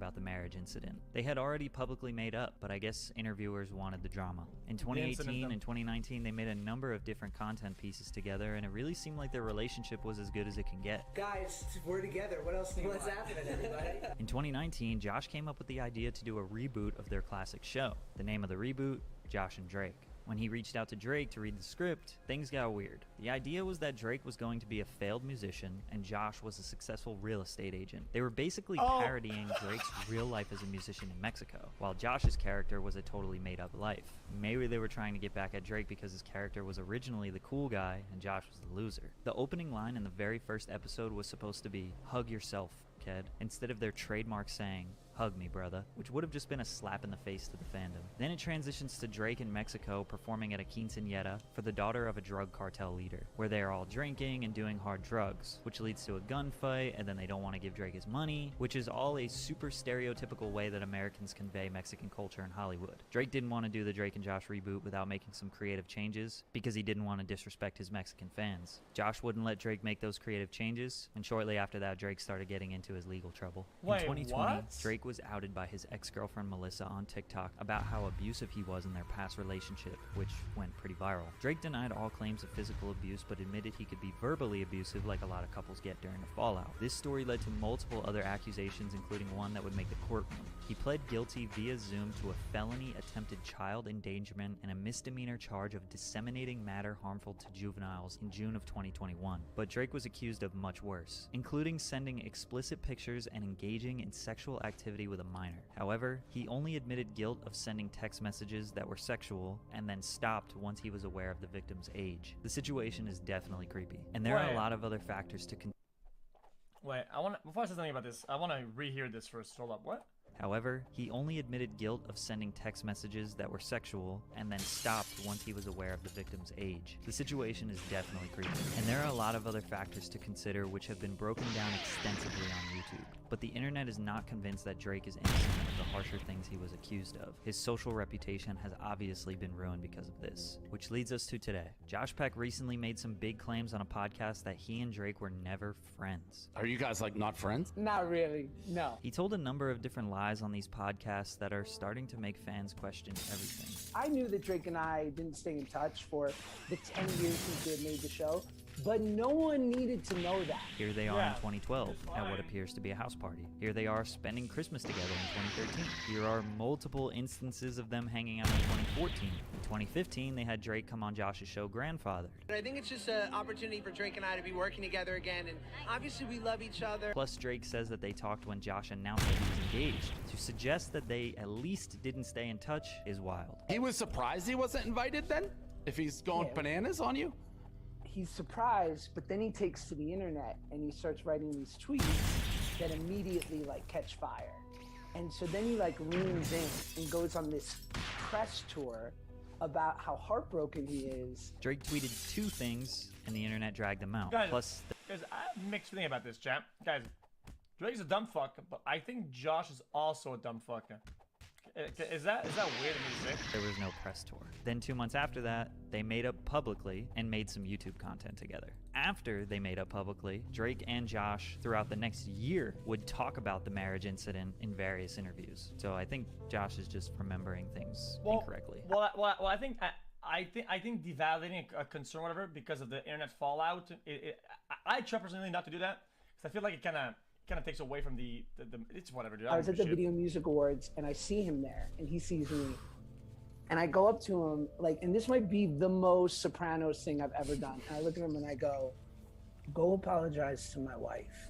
about the marriage incident. They had already publicly made up, but I guess interviewers wanted the drama. In 2018 and 2019, they made a number of different content pieces together, and it really seemed like their relationship was as good as it can get. Guys, we're together. What else do you want? What's happening, everybody? In 2019, Josh came up with the idea to do a reboot of their classic show. The name of the reboot, Josh and Drake. When he reached out to Drake to read the script, things got weird. The idea was that Drake was going to be a failed musician and Josh was a successful real estate agent. They were basically parodying Drake's real life as a musician in Mexico, while Josh's character was a totally made-up life. Maybe they were trying to get back at Drake because his character was originally the cool guy and Josh was the loser. The opening line in the very first episode was supposed to be, "Hug yourself, kid," instead of their trademark saying, "Hug me, brother," which would have just been a slap in the face to the fandom. Then it transitions to Drake in Mexico performing at a quinceañera for the daughter of a drug cartel leader, where they are all drinking and doing hard drugs, which leads to a gunfight, and then they don't want to give Drake his money, which is all a super stereotypical way that Americans convey Mexican culture in Hollywood. Drake didn't want to do the Drake and Josh reboot without making some creative changes because he didn't want to disrespect his Mexican fans. Josh wouldn't let Drake make those creative changes, and shortly after that, Drake started getting into his legal trouble. Wait, in 2020, what? Drake was outed by his ex-girlfriend Melissa on TikTok about how abusive he was in their past relationship, which went pretty viral. Drake denied all claims of physical abuse but admitted he could be verbally abusive like a lot of couples get during a fallout. This story led to multiple other accusations, including one that would make the courtroom. He pled guilty via Zoom to a felony attempted child endangerment and a misdemeanor charge of disseminating matter harmful to juveniles in June of 2021. But Drake was accused of much worse, including sending explicit pictures and engaging in sexual activity with a minor. However, he only admitted guilt of sending text messages that were sexual and then stopped once he was aware of the victim's age. The situation is definitely creepy, and there are a lot of other factors to Wait, before I say something about this, I want to rehear this first. Hold up, what? However, he only admitted guilt of sending text messages that were sexual and then stopped once he was aware of the victim's age. The situation is definitely creepy, and there are a lot of other factors to consider which have been broken down extensively on YouTube. But the internet is not convinced that Drake is innocent of the harsher things he was accused of. His social reputation has obviously been ruined because of this. Which leads us to today. Josh Peck recently made some big claims on a podcast that he and Drake were never friends. Are you guys like not friends? Not really, no. He told a number of different lies on these podcasts that are starting to make fans question everything. I knew that Drake and I didn't stay in touch for the 10 years since we had made the show, but no one needed to know that. Here they are in 2012 at what appears to be a house party. Here they are spending Christmas together in 2013. Here are multiple instances of them hanging out in 2014. In 2015, they had Drake come on Josh's show Grandfather. I think it's just an opportunity for Drake and I to be working together again, and obviously we love each other. Plus, Drake says that they talked when Josh announced that he was engaged. To suggest that they at least didn't stay in touch is wild. He was surprised he wasn't invited then? If he's going bananas on you? He's surprised, but then he takes to the internet and he starts writing these tweets that immediately like catch fire. And so then he like leans in and goes on this press tour about how heartbroken he is. Drake tweeted two things and the internet dragged them out. Guys, Plus, guys, I have a mixed feeling about this, champ. Guys, Drake's a dumb fuck, but I think Josh is also a dumb fuck. Is that weird of me to say? there was no press tour. Then 2 months after that, they made up publicly and made some YouTube content together. After they made up publicly, Drake and Josh throughout the next year would talk about the marriage incident in various interviews. So I think Josh is just remembering things incorrectly. Well, I think devalidating a concern, or whatever, because of the internet fallout. I try personally not to do that because I feel like it kind of takes away from the it's whatever, dude. I was at the Video Music Awards and I see him there and he sees me. And I go up to him, like, and this might be the most Sopranos thing I've ever done. And I look at him and I go apologize to my wife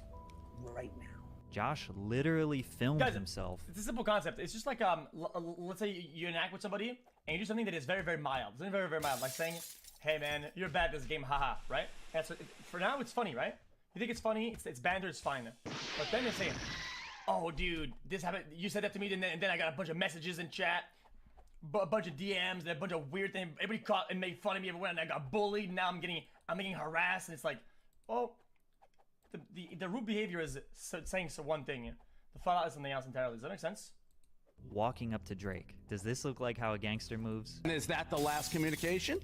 right now. Josh literally filmed himself. It's a simple concept. It's just like let's say you enact with somebody and you do something that is very, very mild. Something very, very mild, like saying, "Hey man, you're bad at this game, haha," right? And so for now it's funny, right? You think it's funny, it's banter, it's fine. But then they're saying, "Oh dude, this happened, you said that to me, and then I got a bunch of messages in chat, a bunch of DMs, and a bunch of weird things. Everybody caught and made fun of me everywhere, and I got bullied, and now I'm getting harassed," and it's like, oh, the rude behavior is saying one thing, the fallout is something else entirely. Does that make sense? Walking up to Drake. Does this look like how a gangster moves? And is that the last communication?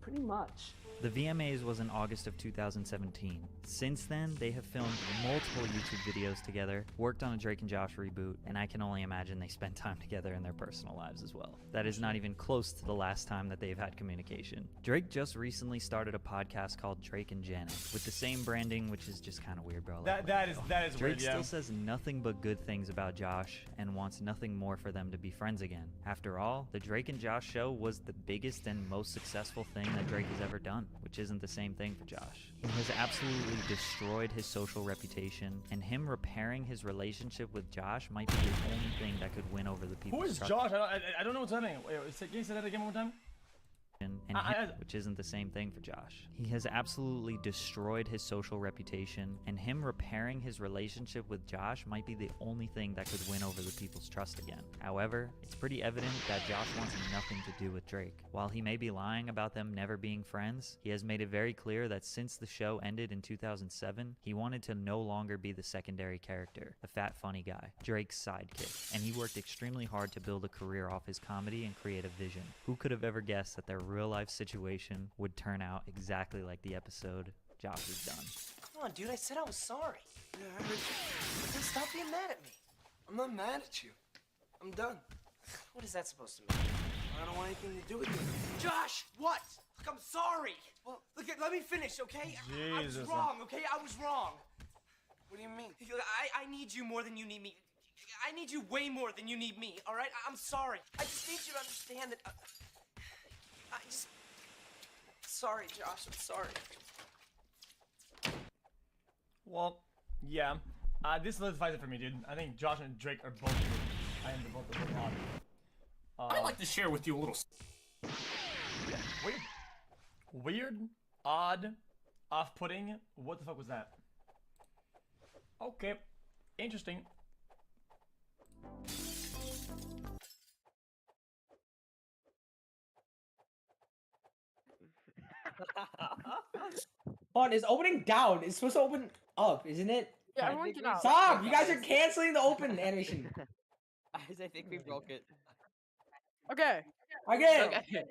Pretty much. The VMAs was in August of 2017. Since then, they have filmed multiple YouTube videos together, worked on a Drake and Josh reboot, and I can only imagine they spent time together in their personal lives as well. That is not even close to the last time that they've had communication. Drake just recently started a podcast called Drake and Janet, with the same branding, which is just kind of weird, bro. That is Drake weird, yeah. still says nothing but good things about Josh and wants nothing more for them to be friends again. After all, the Drake and Josh show was the biggest and most successful thing that Drake has ever done, which isn't the same thing for Josh. He has absolutely destroyed his social reputation, and him repairing his relationship with Josh might be the only thing that could win over the people. Who is Josh? I don't know what's happening. Wait, can you say that again one more time? Which isn't the same thing for Josh. He has absolutely destroyed his social reputation, and him repairing his relationship with Josh might be the only thing that could win over the people's trust again. However, it's pretty evident that Josh wants nothing to do with Drake. While he may be lying about them never being friends, he has made it very clear that since the show ended in 2007, he wanted to no longer be the secondary character, the fat funny guy, Drake's sidekick, and he worked extremely hard to build a career off his comedy and creative vision. Who could have ever guessed that their real life situation would turn out exactly like the episode Josh has done? Come on, dude, I said I was sorry. Yeah, I heard you. Then stop being mad at me. I'm not mad at you. I'm done. What is that supposed to mean? I don't want anything to do with you. Josh, what? Look, I'm sorry. Well, Look, let me finish, okay? I was Jesus. wrong, okay? I was wrong. what do you mean? Look, I need you more than you need me. I need you way more than you need me, all right? I'm sorry. I just need you to understand that. Sorry, Josh. I'm sorry. Well, yeah. This solidifies it for me, dude. I think Josh and Drake are both good. I am both odd. I'd like to share with you a little. Weird, odd, off-putting. What the fuck was that? Okay, interesting. On is opening down. It's supposed to open up, isn't it? Yeah, everyone get out. Stop! You guys are canceling the open animation. I think we broke it. Okay. Again. Okay.